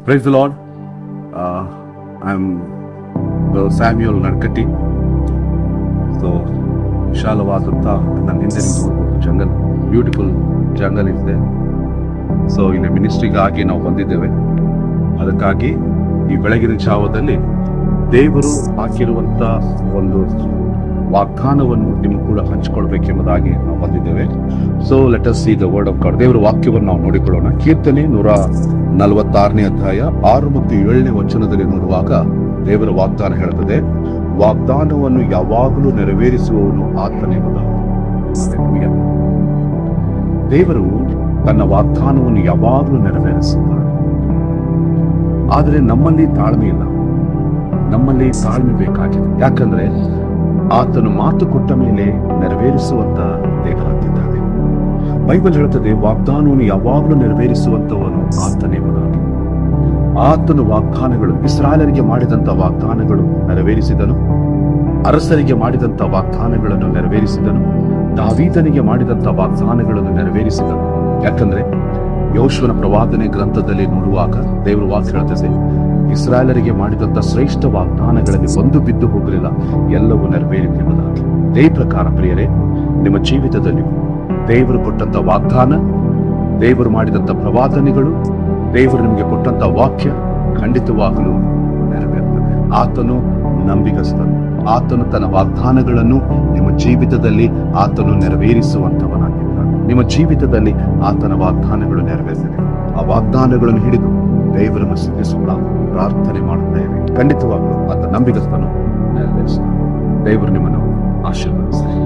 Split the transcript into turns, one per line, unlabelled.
Praise the Lord. I'm Samuel Narkati. So ವಿಶಾಲವಾದಂಥ ನನ್ನ ಹಿಂದೆ ನೋಡ್ಬೋದು ಜಂಗಲ್, ಬ್ಯೂಟಿಫುಲ್ ಜಂಗಲ್ ಇದೆ. ಸೊ ಇಲ್ಲಿ ಮಿನಿಸ್ಟ್ರಿಗಾಗಿ ನಾವು ಬಂದಿದ್ದೇವೆ. ಅದಕ್ಕಾಗಿ ಈ ಬೆಳಗಿನ ಜಾವದಲ್ಲಿ ದೇವರು ಹಾಕಿರುವಂಥ ಒಂದು ವಾಗ್ದಾನವನ್ನು ನಿಮ್ಗೆ ಕೂಡ ಹಂಚಿಕೊಳ್ಬೇಕೆಂಬುದಾಗಿ ನಾವು ಬಂದಿದ್ದೇವೆ. So let us see the word of god. ದೇವರ ವಾಕ್ಯವನ್ನು ನಾವು ನೋಡಿಕೊಳ್ಳೋಣ. ಕೀರ್ತನೆ 146ನೇ ಅಧ್ಯಾಯ 6 ಮತ್ತು 7ನೇ ವಚನದಲ್ಲಿ ನೋಡುವಾಗ ದೇವರ ವಾಗ್ದಾನ ಹೇಳುತ್ತದೆ, ವಾಗ್ದಾನವನ್ನು ಯಾವಾಗಲೂ ನೆರವೇರಿಸುವವನು ಆತನೆಂಬುದಾಗಿ. ದೇವರು ತನ್ನ ವಾಗ್ದಾನವನ್ನು ಯಾವಾಗಲೂ ನೆರವೇರಿಸುತ್ತಾರೆ. ಆದರೆ ನಮ್ಮಲ್ಲಿ ತಾಳ್ಮೆ ಇಲ್ಲ, ನಮ್ಮಲ್ಲಿ ತಾಳ್ಮೆ ಬೇಕಾಗಿದೆ. ಯಾಕಂದ್ರೆ ಆತನು ಮಾತು ಕೊಟ್ಟ ಮೇಲೆ ನೆರವೇರಿಸುವಂತ ದೇವರಾಗಿದ್ದಾನೆ. ಬೈಬಲ್ ಹೇಳುತ್ತದೆ, ವಾಗ್ದಾನವನ್ನು ಯಾವಾಗಲೂ ನೆರವೇರಿಸುವಂತವನು ಆತನೆಂಬುದಾಗಿ. ಆತನು ವಾಗ್ದಾನಗಳು, ಇಸ್ರಾಯೇಲರಿಗೆ ಮಾಡಿದಂತ ವಾಗ್ದಾನಗಳು ನೆರವೇರಿಸಿದನು. ಅರಸರಿಗೆ ಮಾಡಿದಂತ ವಾಗ್ದಾನಗಳನ್ನು ನೆರವೇರಿಸಿದನು. ದಾವೀದನಿಗೆ ಮಾಡಿದಂತ ವಾಗ್ದಾನಗಳನ್ನು ನೆರವೇರಿಸಿದನು. ಯಾಕಂದ್ರೆ ಯೋಶುವನ ಪ್ರವಾದನೆ ಗ್ರಂಥದಲ್ಲಿ ನೋಡುವಾಗ ದೇವರು ವಾಕ್ಯ ಹೇಳುತ್ತದೆ, ಇಸ್ರಾಯೇಲರಿಗೆ ಮಾಡಿದಂತ ಶ್ರೇಷ್ಠ ವಾಗ್ದಾನಗಳಲ್ಲಿ ಒಂದು ಬಿದ್ದು ಹೋಗಲಿಲ್ಲ, ಎಲ್ಲವೂ ನೆರವೇರಿಕೆಂಬುದಾಗಿ. ಅದೇ ಪ್ರಕಾರ ಪ್ರಿಯರೇ, ನಿಮ್ಮ ಜೀವಿತದಲ್ಲಿ ದೇವರು ಕೊಟ್ಟಂತ ವಾಗ್ದಾನ, ದೇವರು ಮಾಡಿದಂತ ಪ್ರವಾದನೆಗಳು, ದೇವರು ನಿಮಗೆ ಕೊಟ್ಟಂತ ವಾಕ್ಯ ಖಂಡಿತವಾಗಲೂ ನೆರವೇರುತ್ತದೆ. ಆತನು ನಂಬಿಗಸ್ತನು. ಆತನು ತನ್ನ ವಾಗ್ದಾನಗಳನ್ನು ನಿಮ್ಮ ಜೀವಿತದಲ್ಲಿ ಆತನು ನೆರವೇರಿಸುವಂತವನಾಗಿದ್ದಾನೆ. ನಿಮ್ಮ ಜೀವಿತದಲ್ಲಿ ಆತನ ವಾಗ್ದಾನಗಳು ನೆರವೇರಿಸಿದೆ. ಆ ವಾಗ್ದಾನಗಳನ್ನು ಹಿಡಿದು ದೇವರನ್ನು ಸ್ತುತಿಸೋಣ, ಪ್ರಾರ್ಥನೆ ಮಾಡುತ್ತೇವೆ. ಖಂಡಿತವಾಗಲೂ ಆತ ನಂಬಿಗಸ್ತನು, ನೆರವೇರಿಸುತ್ತಾನೆ. ದೇವರು ನಿಮ್ಮನ್ನು ಆಶೀರ್ವದಿಸಲಿ.